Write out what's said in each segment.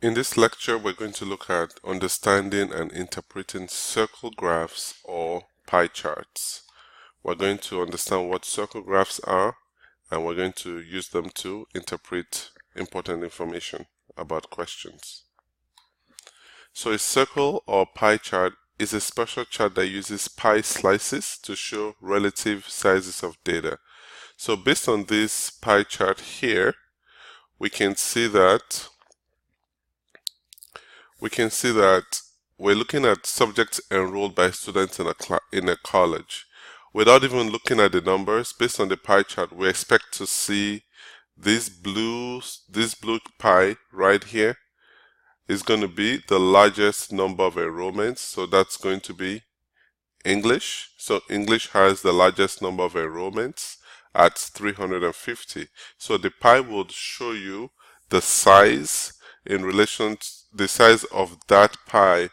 In this lecture, we're going to look at understanding and interpreting circle graphs or pie charts. We're going to understand what circle graphs are, and we're going to use them to interpret important information about questions. So a circle or pie chart is a special chart that uses pie slices to show relative sizes of data. So based on this pie chart here, we can see that we're looking at subjects enrolled by students in a college. Without even looking at the numbers, based on the pie chart, we expect to see this blue pie right here is going to be the largest number of enrollments. So that's going to be English. So English has the largest number of enrollments at 350. So the pie would show you the size in relation to the size of that pie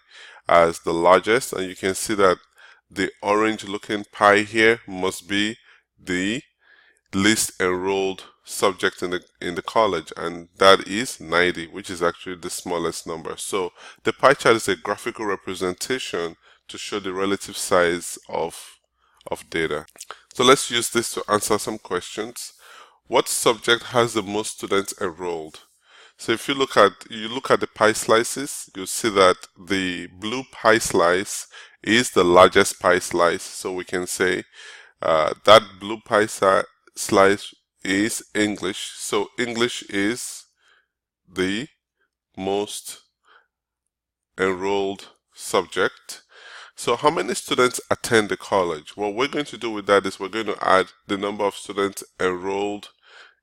as the largest, and you can see that the orange looking pie here must be the least enrolled subject in the college, and that is 90, which is actually the smallest number. So the pie chart is a graphical representation to show the relative size of data. So let's use this to answer some questions. What subject has the most students enrolled? So if you look at the pie slices, you'll see that the blue pie slice is the largest pie slice. So we can say that blue pie slice is English. So English is the most enrolled subject. So how many students attend the college? What we're going to do with that is we're going to add the number of students enrolled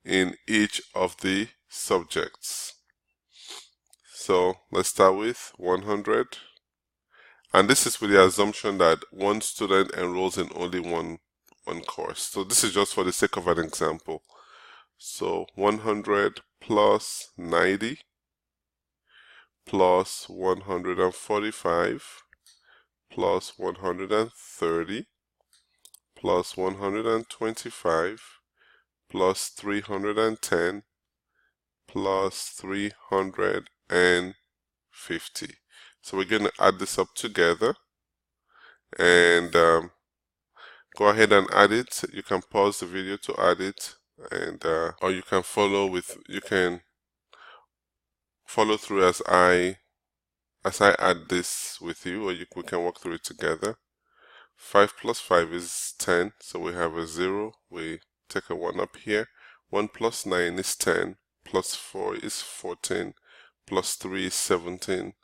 in each of the subjects. So let's start with 100. And this is with the assumption that one student enrolls in only one course. So this is just for the sake of an example. So 100 plus 90 plus 145 plus 130 plus 125 plus 310 plus 350. So we're going to add this up together and go ahead and add it. You can pause the video to add it, and or you can follow through as I add this with you, or we can walk through it together. 5 plus 5 is 10, so we have a 0. We take a 1 up here. 1 plus 9 is 10, plus 4 is 14, plus 3 is 17,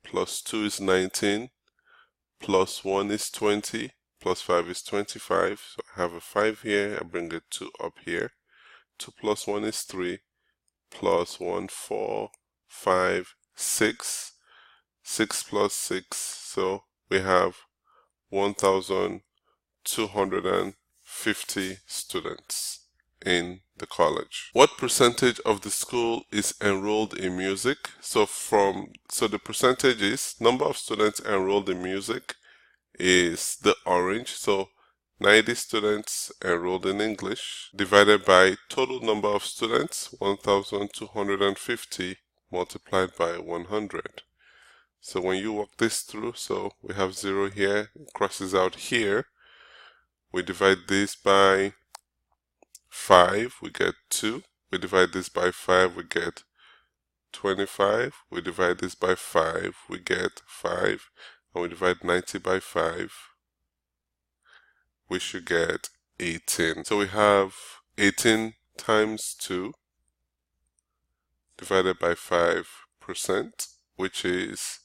plus 2 is 19, plus 1 is 20, plus 5 is 25. So I have a 5 here, I bring a 2 up here. 2 plus 1 is 3, plus 1, 4, 5, 6, 6 plus 6, so we have 1,250 students in the college. What percentage of the school is enrolled in music? So the percentage is number of students enrolled in music is the orange. So 90 students enrolled in English divided by total number of students, 1,250 multiplied by 100. So when you walk this through, so we have 0 here, it crosses out here. We divide this by 5, we get 2. We divide this by 5, we get 25. We divide this by 5, we get 5. And we divide 90 by 5, we should get 18. So we have 18 times 2 divided by 5%, which is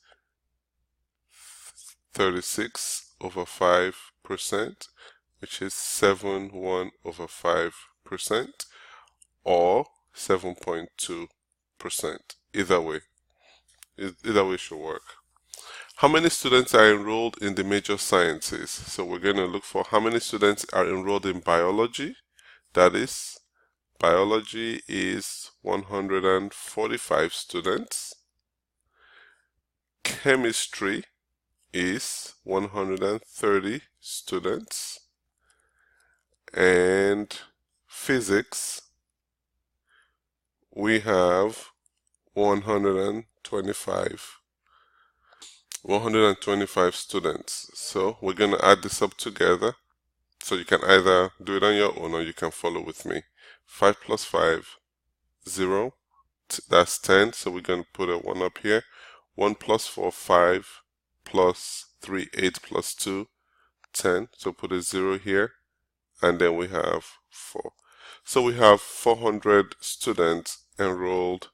36 over 5%, which is 71 over 5%, or 7.2%. Either way should work. How many students are enrolled in the major sciences? So we're going to look for how many students are enrolled in biology. That is, biology is 145 students. Chemistry is 130 students, and physics we have 125 students. So we're going to add this up together. So you can either do it on your own or you can follow with me. 5 plus 5, 0. That's 10. So we're going to put a 1 up here. 1 plus 4, 5. Plus 3, 8 plus 2, 10. So put a 0 here. And then we have 4. So we have 400 students enrolled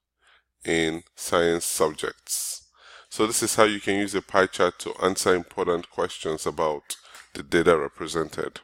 in science subjects. So this is how you can use a pie chart to answer important questions about the data represented.